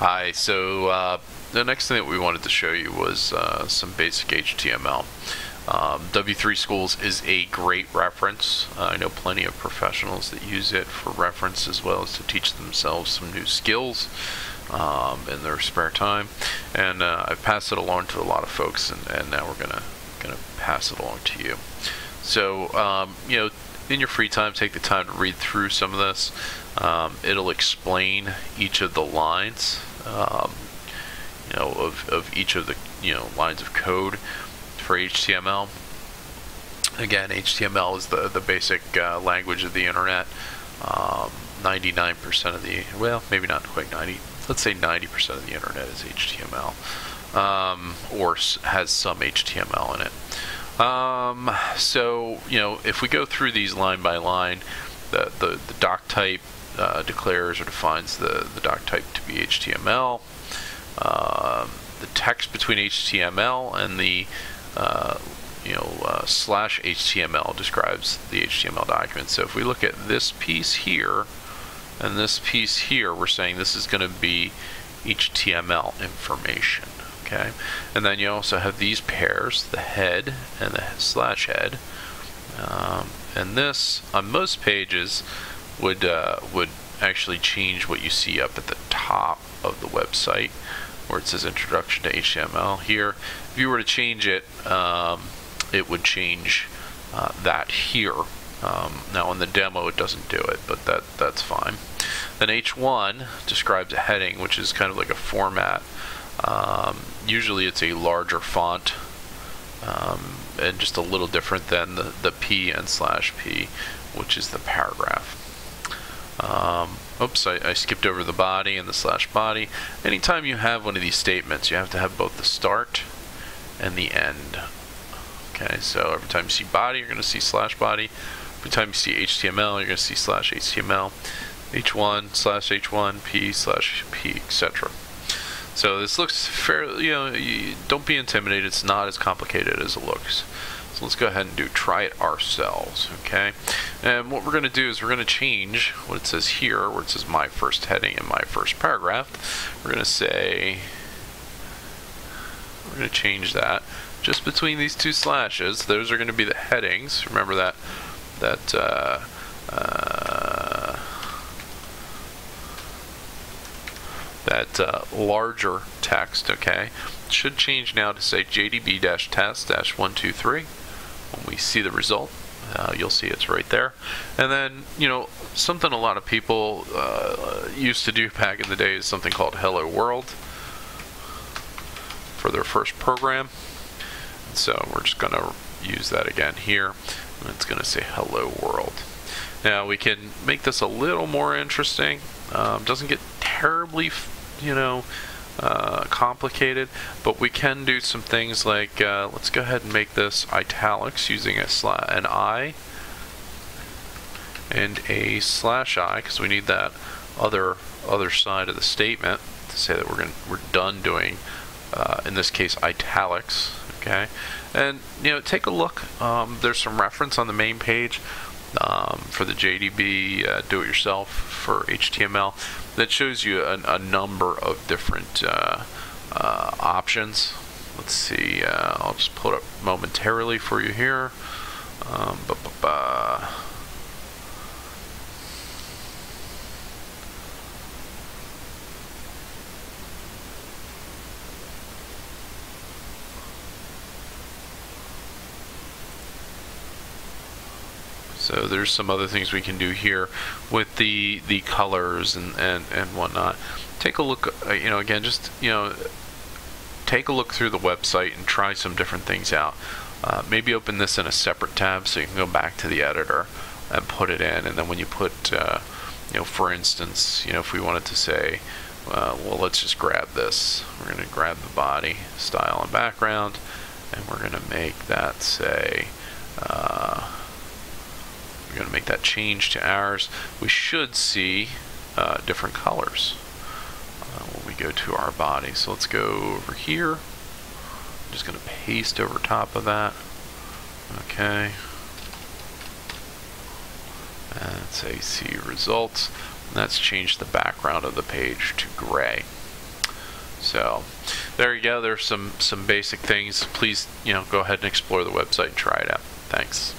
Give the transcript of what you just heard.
Hi, so the next thing that we wanted to show you was some basic HTML. W3 Schools is a great reference. I know plenty of professionals that use it for reference as well as to teach themselves some new skills in their spare time. And I've passed it along to a lot of folks, and now we're gonna pass it along to you. So in your free time, take the time to read through some of this. It'll explain each of the lines, of each of the lines of code for HTML. Again, HTML is the basic language of the internet. 99% of the, well, maybe not quite 90. Let's say 90% of the internet is HTML, or has some HTML in it. So if we go through these line by line, the doc type declares or defines the doc type to be HTML. The text between HTML and the slash HTML describes the HTML document. So if we look at this piece here and this piece here, we're saying this is going to be HTML information. Okay, and then you also have these pairs, the head and the slash head, and this on most pages would actually change what you see up at the top of the website where it says Introduction to HTML. Here, if you were to change it, it would change that here. Now in the demo it doesn't do it, but that's fine. Then H1 describes a heading, which is kind of like a format. Usually it's a larger font and just a little different than the P and slash P, which is the paragraph. Oops, I skipped over the body and the slash body. Anytime you have one of these statements, you have to have both the start and the end. Okay, so every time you see body, you're going to see slash body. Every time you see HTML, you're going to see slash HTML. H1 slash H1, P slash P, etc. So this looks fairly, don't be intimidated. It's not as complicated as it looks. So let's go ahead and try it ourselves, okay? And what we're going to do is we're going to change what it says here, where it says my first heading and my first paragraph. We're going to say, we're going to change that just between these two slashes. Those are going to be the headings. Remember that larger text, okay? It should change now to say JDB-test-123. When we see the result, you'll see it's right there. And then, something a lot of people used to do back in the day is something called Hello World for their first program. And so we're just going to use that again here, and it's going to say Hello World. Now we can make this a little more interesting. Doesn't get terribly complicated, but we can do some things like let's go ahead and make this italics using an I and a slash I, because we need that other side of the statement to say that we're done doing in this case italics. Okay, and take a look. There's some reference on the main page for the JDB do-it-yourself for HTML that shows you a number of different options. Let's see, I'll just pull it up momentarily for you here. So there's some other things we can do here with the colors and whatnot. Take a look, again, just take a look through the website and try some different things out. Maybe open this in a separate tab so you can go back to the editor and put it in. And then when you put, for instance, if we wanted to say, well, let's just grab this. We're going to grab the body, style, and background, and we're going to make that say. We're going to make that change to ours. We should see different colors when we go to our body. So let's go over here. I'm just going to paste over top of that. Okay. And say see results. And that's changed the background of the page to gray. So there you go. There's some basic things. Please, go ahead and explore the website and try it out. Thanks.